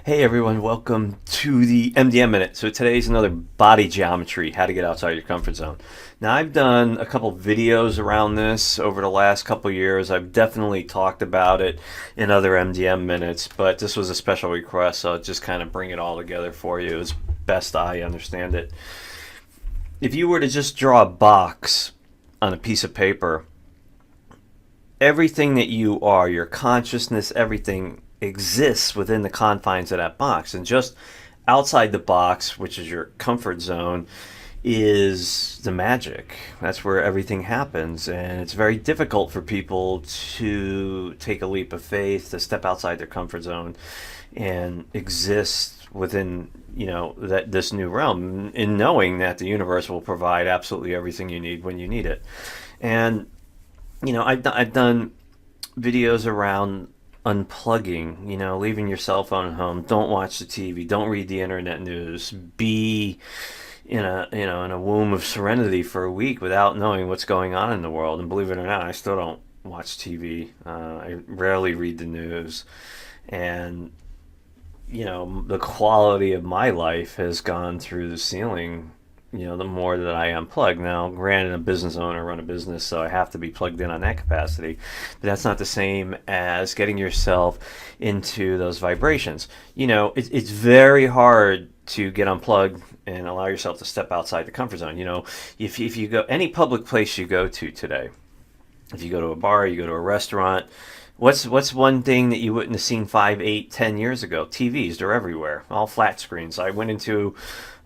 Hey everyone, welcome to the MDM Minute. So today's another body geometry, how to get outside your comfort zone. Now I've done a couple videos around this over the last couple years. I've definitely talked about it in other MDM minutes, but this was a special request, so I'll just kind of bring it all together for you as best I understand it. If you were to just draw a box on a piece of paper, everything that you are, your consciousness, everything exists within the confines of that box. And just outside the box, which is your comfort zone, is the magic. That's where everything happens. And it's very difficult for people to take a leap of faith, to step outside their comfort zone and exist within this new realm, in knowing that the universe will provide absolutely everything you need when you need it. And I've done videos around unplugging, leaving your cell phone at home. Don't watch the TV. Don't read the internet news. Be in a womb of serenity for a week without knowing what's going on in the world. And believe it or not, I still don't watch TV. I rarely read the news, and the quality of my life has gone through the ceiling, the more that I unplug. Now, granted, I'm a business owner, run a business, so I have to be plugged in on that capacity. But that's not the same as getting yourself into those vibrations. It's very hard to get unplugged and allow yourself to step outside the comfort zone. If you go any public place you go to today, if you go to a bar, you go to a restaurant, what's one thing that you wouldn't have seen 5, 8, 10 years ago? TVs, they're everywhere, all flat screens. I went into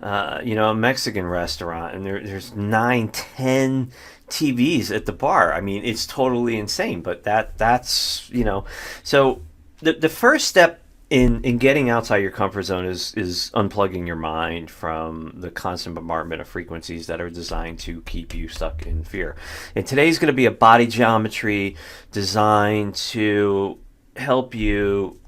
a Mexican restaurant, and there's 9, 10 TVs at the bar. I mean, it's totally insane. But that's. So the first step in getting outside your comfort zone is unplugging your mind from the constant bombardment of frequencies that are designed to keep you stuck in fear. And today's going to be a body geometry designed to help you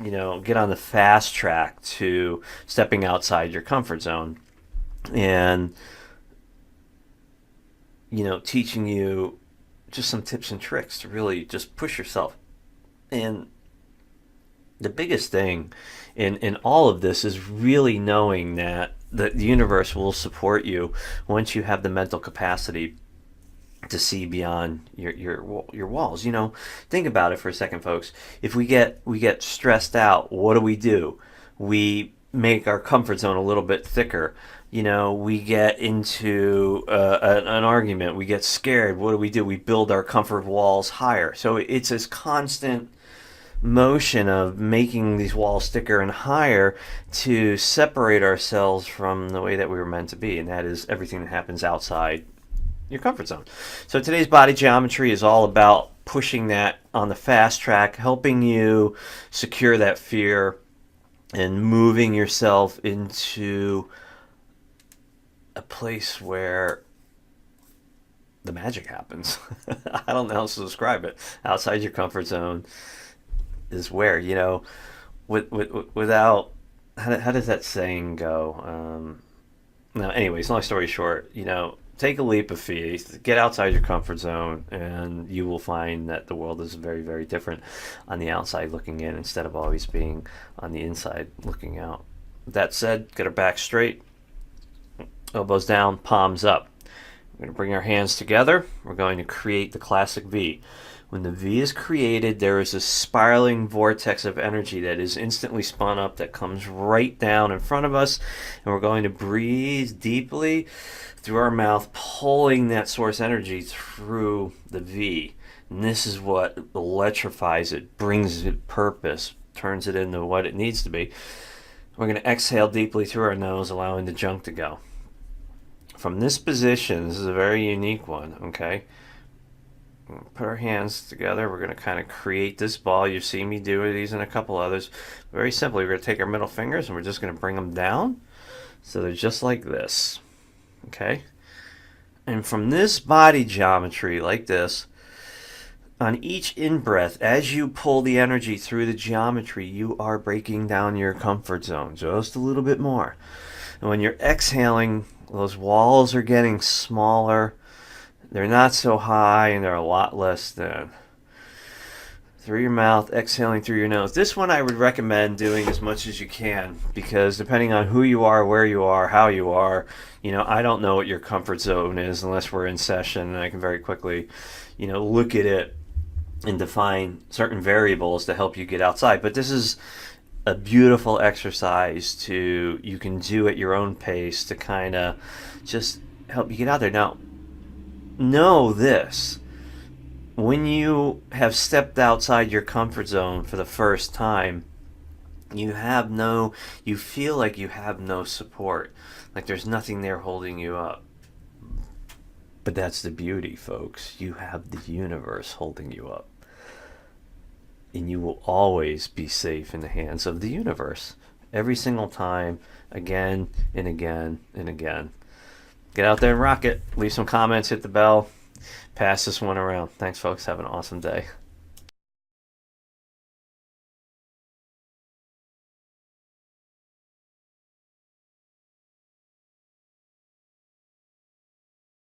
get on the fast track to stepping outside your comfort zone, and teaching you just some tips and tricks to really just push yourself. And the biggest thing in all of this is really knowing that the universe will support you once you have the mental capacity to see beyond your walls. Think about it for a second, folks. If we get stressed out, what do? We make our comfort zone a little bit thicker. We get into an argument. We get scared. What do? We build our comfort walls higher. So it's this constant motion of making these walls thicker and higher to separate ourselves from the way that we were meant to be, and that is everything that happens outside your comfort zone. So today's body geometry is all about pushing that on the fast track, helping you secure that fear and moving yourself into a place where the magic happens. I don't know how else to describe it. Outside your comfort zone is where, without, how does that saying go? Now, anyways, long story short, take a leap of faith, get outside your comfort zone, and you will find that the world is very, very different on the outside looking in instead of always being on the inside looking out. With that said, get our back straight, elbows down, palms up. We're going to bring our hands together. We're going to create the classic V. When the V is created, there is a spiraling vortex of energy that is instantly spun up that comes right down in front of us, and we're going to breathe deeply through our mouth, pulling that source energy through the V. And this is what electrifies it, brings it purpose, turns it into what it needs to be. We're going to exhale deeply through our nose, allowing the junk to go. From this position, this is a very unique one, okay? Put our hands together. We're going to kind of create this ball. You've seen me do these and a couple others. Very simply, we're going to take our middle fingers and we're just going to bring them down so they're just like this. Okay? And from this body geometry, like this, on each in-breath, as you pull the energy through the geometry, you are breaking down your comfort zone just a little bit more. And when you're exhaling, those walls are getting smaller. They're not so high, and they're a lot less thin. through your mouth, exhaling through your nose. This one I would recommend doing as much as you can, because depending on who you are, where you are, how you are, I don't know what your comfort zone is unless we're in session, and I can very quickly, look at it and define certain variables to help you get outside. But this is a beautiful exercise you can do at your own pace to kind of just help you get out there. Now, know this. When you have stepped outside your comfort zone for the first time, you feel like you have no support, like there's nothing there holding you up. But that's the beauty, folks. You have the universe holding you up. And you will always be safe in the hands of the universe. Every single time, again and again and again. Get out there and rock it. Leave some comments, hit the bell. Pass this one around. Thanks, folks. Have an awesome day.